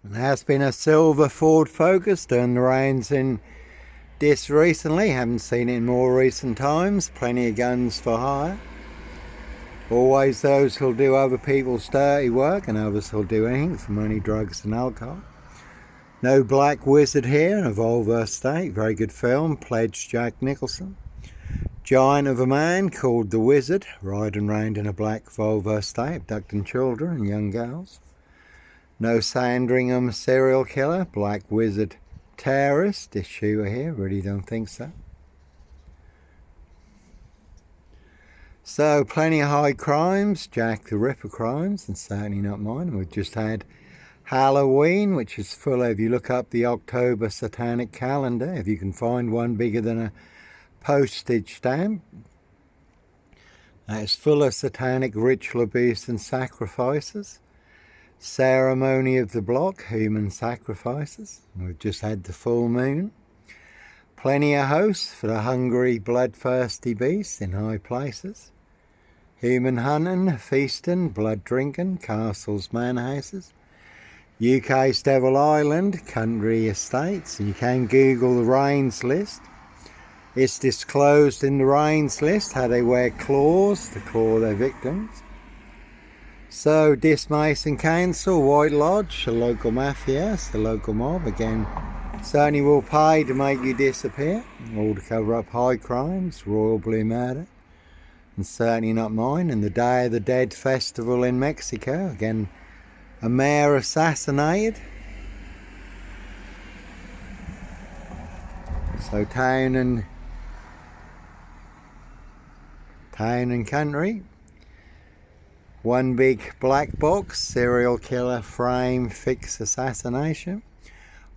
There has been a silver Ford Focus turned the reins in this recently. Haven't seen it in more recent times. Plenty of guns for hire. Always those who'll do other people's dirty work, and others who'll do anything for money, drugs and alcohol. No Black Wizard here in a Volvo estate. Very good film. Pledged Jack Nicholson. Giant of a man called the Wizard, riding round in a black Volvo estate, abducting children and young girls. No Sandringham serial killer. Black Wizard terrorist. This shooter here, really don't think so. So plenty of high crimes, Jack the Ripper crimes, and certainly not mine. And we've just had Halloween, which is full of, if you look up the October satanic calendar, if you can find one bigger than a postage stamp, it's full of satanic ritual abuse and sacrifices. Ceremony of the block, human sacrifices. We've just had the full moon. Plenty of hosts for the hungry, bloodthirsty beasts in high places. Human hunting, feasting, blood drinking, castles, manhouses. UK's Devil Island, country estates. You can Google the Rains list. It's disclosed in the Rains list how they wear claws to claw their victims. So, Dismason Council, White Lodge, the local mafia, the local mob, again, certainly will pay to make you disappear, all to cover up high crimes, royal blue murder, and certainly not mine. And the Day of the Dead festival in Mexico, again, a mayor assassinated. So town and country. One big black box, serial killer frame fix assassination.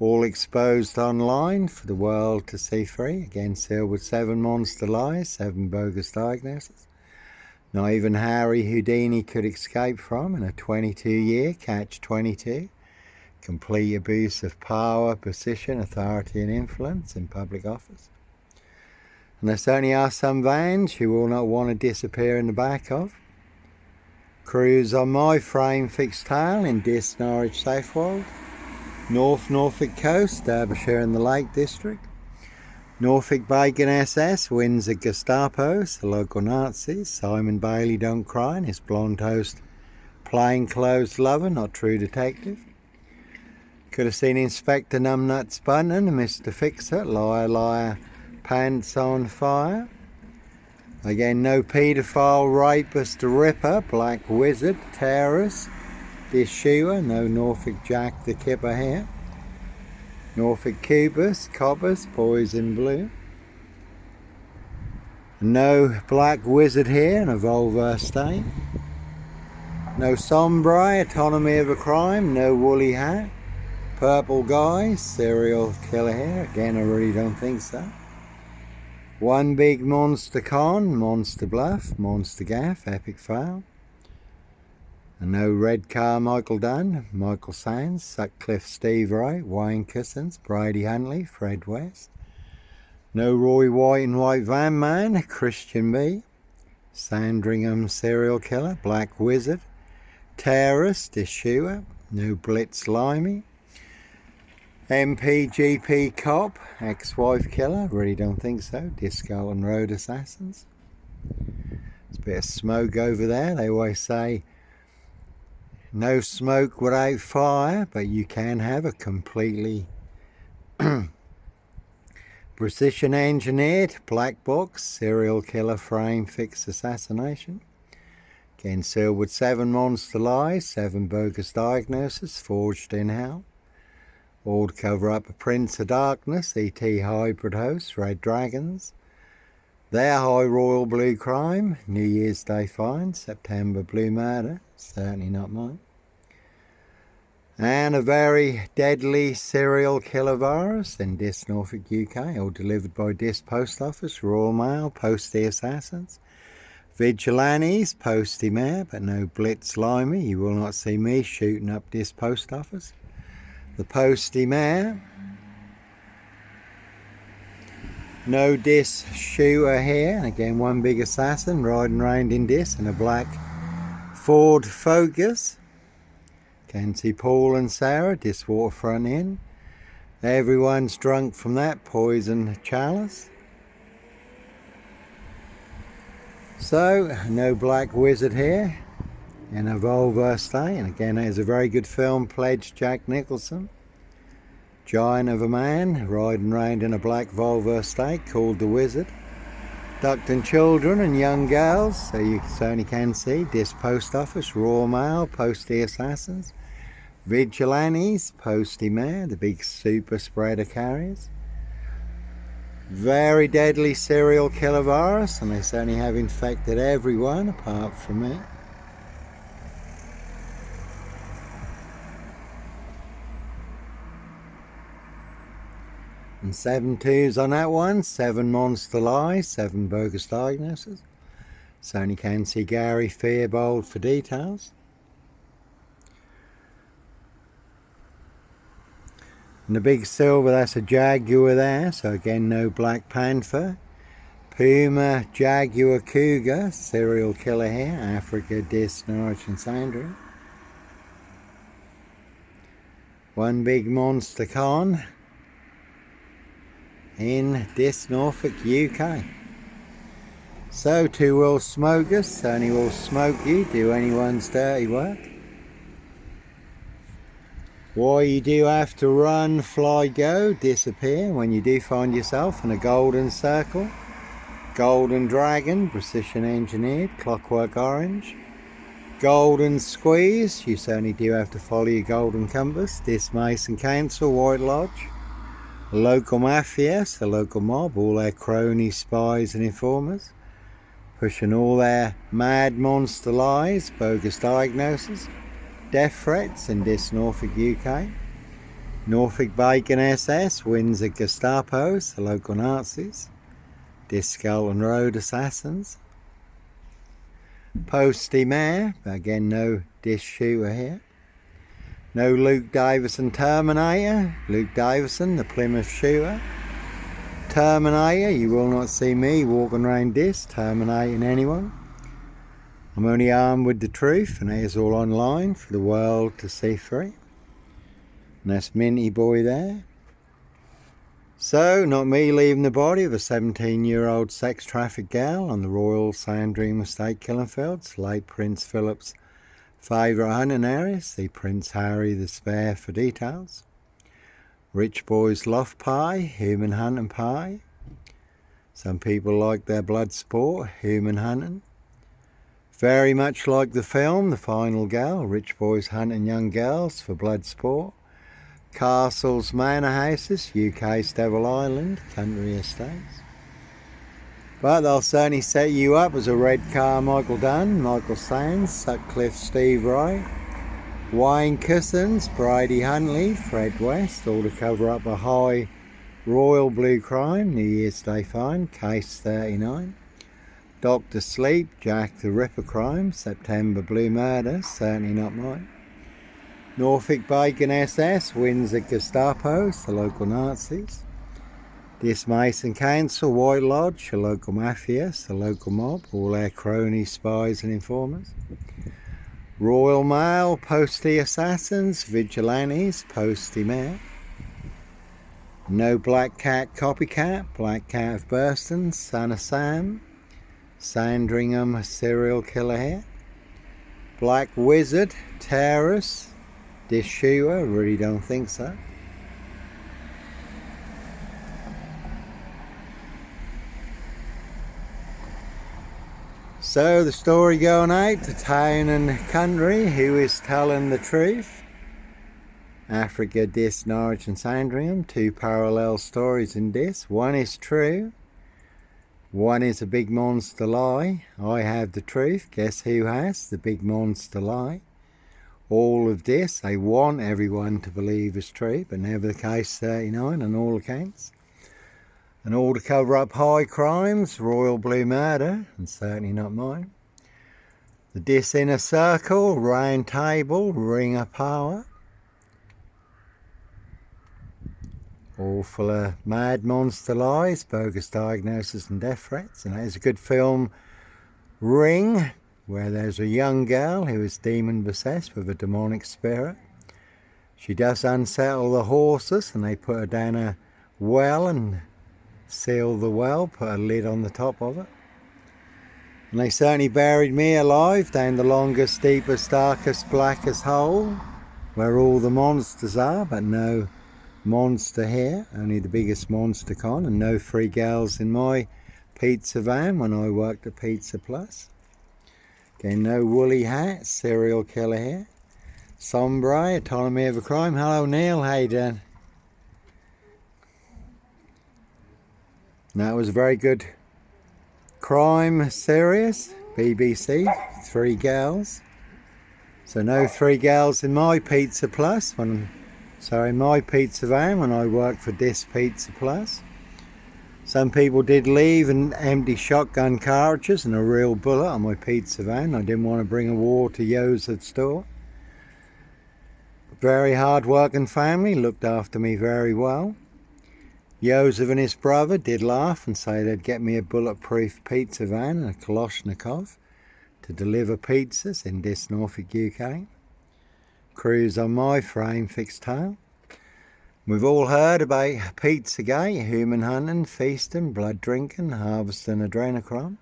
All exposed online for the world to see free. Again, sealed with 7 monster lies, 7 bogus diagnoses. Not even Harry Houdini could escape from in a 22-year catch-22. Complete abuse of power, position, authority and influence in public office. And there certainly are some vans you will not want to disappear in the back of. Cruise on my frame fixed tale in Dis Norwich Southwold. Norfolk Coast, Derbyshire and the Lake District. Norfolk Bacon SS, Windsor Gestapos, the local Nazis. Simon Bailey don't cry, and his blonde host, plainclothes lover, not true detective. Could have seen Inspector Numbnuts Button and Mr. Fixer, liar, liar, pants on fire. Again, no paedophile, rapist, ripper, black wizard, terrorist, this shooter, no Norfolk Jack the Kipper here. Norfolk Cubus, coppers, boys in blue. No black wizard here in a Volvo estate. No sombre, autonomy of a crime, no woolly hat. Purple guy, serial killer here, again I really don't think so. One big monster con, monster bluff, monster gaff, epic fail. And no red car Michael Dunn, Michael Sands, Sutcliffe Steve Wright, Wayne Cousins, Brady Huntley, Fred West. No Roy White and White Van Man, Christian B. Sandringham serial killer, black wizard, terrorist, shooter. No Blitz Limey. MPGP cop, ex-wife killer, really don't think so. Disco and Road assassins. There's a bit of smoke over there. They always say no smoke without fire, but you can have a completely precision engineered black box serial killer frame fix assassination. Again, sealed with 7 monster lies, 7 bogus diagnoses forged in hell. All to cover up a Prince of Darkness, ET hybrid hosts, Red Dragons. Their high royal blue crime, New Year's Day find, September blue murder, certainly not mine. And a very deadly serial killer virus in Dis Norfolk UK, all delivered by Dis Post Office, Royal Mail, Postie assassins. Vigilantes, Postie Mayor, but no Blitz Limey. You will not see me shooting up Dis Post Office. The Postie Mayor. No Dis shooter here. And again, one big assassin riding around in Dis in a black Ford Focus. Can see Paul and Sarah, this waterfront inn. Everyone's drunk from that poison chalice. So, no black wizard here in a Volvo estate. And again, that is a very good film, pledged Jack Nicholson. Giant of a man riding round in a black Volvo estate called The Wizard. Abducting children and young girls, so you certainly can see. This post office, Royal Mail, Postie assassins. Vigilantes, Postie Mare, the big super spreader carriers. Very deadly serial killer virus, and they certainly have infected everyone apart from me. And 7 twos on that one, 7 monster lies, 7 bogus diagnoses. Certainly can see Gary Fearbold for details. And the big silver, that's a Jaguar there, so again no Black Panther. Puma, Jaguar, Cougar, serial killer here, Africa, Dis, Norwich and Sandringham. One big monster con in Dis, Norfolk, UK. So 2 will smokers, certainly will smoke you, do anyone's dirty work. Why you do have to run, fly, go, disappear when you do find yourself in a golden circle. Golden dragon, precision engineered, clockwork orange. Golden squeeze, you certainly do have to follow your golden compass. This Mason Council, White Lodge. Local mafia, the local mob, all their cronies, spies and informers. Pushing all their mad monster lies, bogus diagnoses. Death threats in this Norfolk, UK. Norfolk Bacon SS, Windsor Gestapos, the local Nazis. This Skelton Road assassins. Postie Mare, again no dish shooter here. No Luke Davison Terminator, Luke Davison, the Plymouth shooter. Terminator, you will not see me walking around this, terminating anyone. I'm only armed with the truth, and it is all online for the world to see through. And that's Minty Boy there. So, not me leaving the body of a 17-year-old sex trafficked girl on the Royal Sandringham estate killing fields, late Prince Philip's favourite hunting area. See Prince Harry the Spare for details. Rich boys love pie, human hunting pie. Some people like their blood sport, human hunting. Very much like the film, The Final Girl, rich boys hunting young girls for blood sport. Castles, manor houses, UK's Devil Island, country estates. But they'll certainly set you up as a red car Michael Dunn, Michael Sands, Sutcliffe, Steve Wright, Wayne Cousins, Brady Huntley, Fred West, all to cover up a high royal blue crime, New Year's Day fine, case 39. Dr. Sleep, Jack the Ripper crime, September blue murder, certainly not mine. Norfolk Bacon SS, Windsor Gestapos, the local Nazis. This Mason Council, White Lodge, the local mafia, the local mob, all their cronies, spies and informers. Royal Mail, Postie assassins, Vigilantes, Postie Mare. No Black Cat copycat, Black Cat of Burston, Son of Sam. Sandringham serial killer here. Black Wizard, terrorist. This shooter, really don't think so. So the story going out to town and country, who is telling the truth? Africa, Dis, Norwich and Sandringham, 2 parallel stories in this. One is true. One is a big monster lie. I have the truth. Guess who has the big monster lie? All of this they want everyone to believe is true, but never the case 39 on all accounts. And all to cover up high crimes, royal blue murder, and certainly not mine. The Dis inner circle, round table, ring of power. All full of mad monster lies, bogus diagnoses and death threats. And that is a good film, Ring. where there's a young girl who is demon possessed with a demonic spirit. She does unsettle the horses, and they put her down a well and seal the well, put a lid on the top of it. And they certainly buried me alive down the longest, deepest, darkest, blackest hole where all the monsters are, but no monster here, only the biggest monster con, and no free girls in my pizza van when I worked at Pizza Plus. Again, no woolly hats, serial killer here. Sombre, autonomy of a crime. Hello Neil, how you doing? That was a very good crime series, BBC, 3 girls. So no 3 girls in my Pizza Plus, in my pizza van when I worked for this Pizza Plus. Some people did leave and empty shotgun cartridges and a real bullet on my pizza van. I didn't want to bring a war to Josef's store. Very hard working family, looked after me very well. Joseph and his brother did laugh and say they'd get me a bulletproof pizza van and a Kalashnikov to deliver pizzas in this Norfolk, UK. Cruise on my frame fixed tail. We've all heard about Pizzagate, human hunting, feasting, blood drinking, harvesting adrenochrome.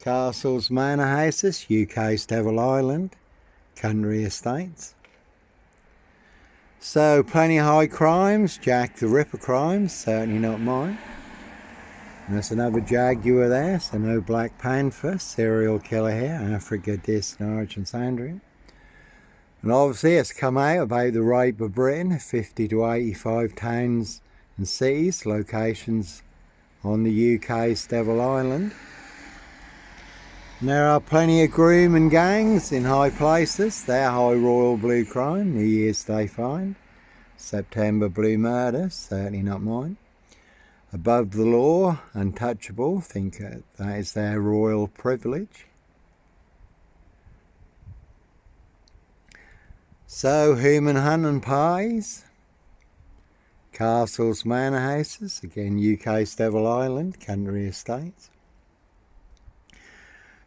Castles, manor houses, UK's Devil Island, country estates. So plenty of high crimes, Jack the Ripper crimes, certainly not mine. And there's another Jaguar there, so no Black Panther, serial killer here, Africa, Dis, Norwich and Sandringham. And obviously it's come out about the rape of Britain, 50 to 85 towns and cities, locations on the UK's Devil Island. And there are plenty of grooming gangs in high places. They're high royal blue crime, New Year's Day fine, September blue murder, certainly not mine. Above the law, untouchable, think that is their royal privilege. So, human hunting pies, castles, manor houses, again UK's Devil Island, country estates.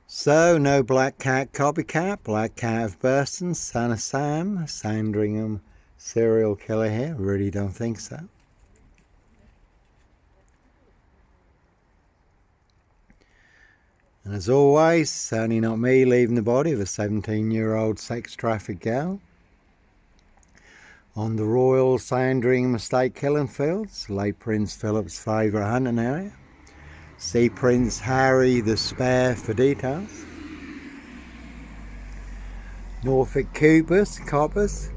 So, no Black Cat copycat, Black Cat of Burston, Son of Sam, Sandringham serial killer here, really don't think so. And as always, certainly not me leaving the body of a 17-year-old sex trafficked girl on the Royal Sandringham Estate killing fields, late Prince Philip's favourite hunting area. See Prince Harry the Spare for details. Norfolk Coppers,